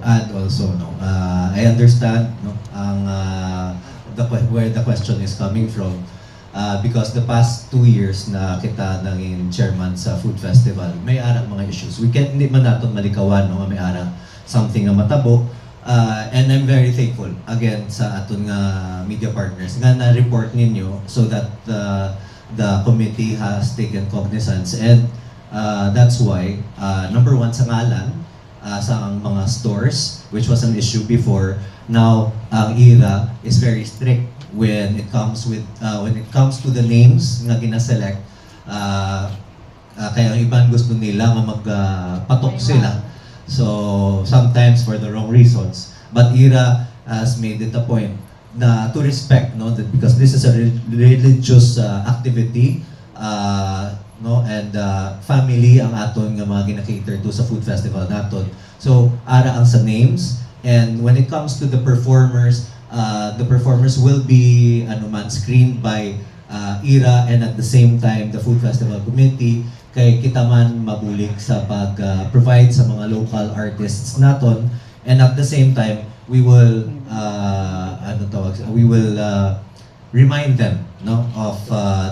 add also, no, I understand, no, where the question is coming from. Because the past 2 years na kita naging chairman sa food festival, may arang mga issues. Hindi man natin malikawan, no, may arang something na matabo. And I'm very thankful again sa aton nga media partners nga na-report ninyo so that the committee has taken cognizance, and that's why number one sa ngalan sa ang mga stores, which was an issue before. Now ang IRA is very strict when it comes to the names nga gina-select. Kaya ang iban gusto nila nga magpatok sila. So sometimes for the wrong reasons. But IRA has made it a point na to respect, no, that because this is a religious activity, no, and family ang aton nga mga gina-cater to sa food festival naton. So ara ang sa names, and when it comes to the performers will be screened by IRA, and at the same time the food festival committee kay kita man mabulig sa pag-provide sa mga local artists naton, and at the same time we will remind them, no, of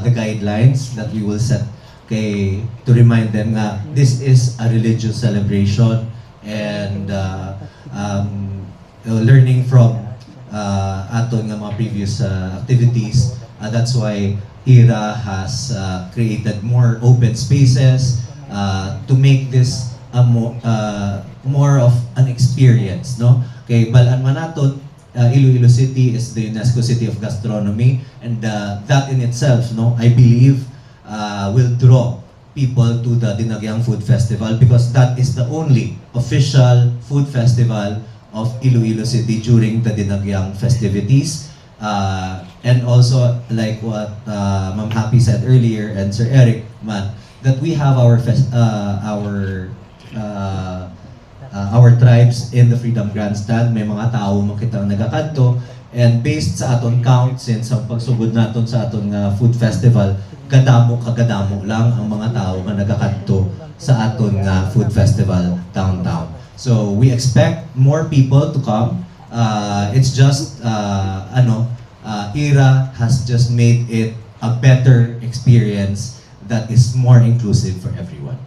the guidelines that we will set to remind them nga this is a religious celebration, and learning from aton nga mga previous activities. That's why IRA has created more open spaces to make this more of an experience, no? Kay balaan man naton, Iloilo City is the UNESCO City of Gastronomy, and that in itself, no, I believe will draw people to the Dinagyang Food Festival, because that is the only official food festival of Iloilo City during the Dinagyang festivities. And also, like what Ma'am Happy said earlier, and Sir Eric man, that we have our tribes in the Freedom Grandstand. May mga tao makitang nagakadto, and based sa aton count, since ang pagsugod naton sa aton food festival, kadamo lang ang mga tao nga nagakadto sa aton food festival downtown. So we expect more people to come. It's just IRA has just made it a better experience that is more inclusive for everyone.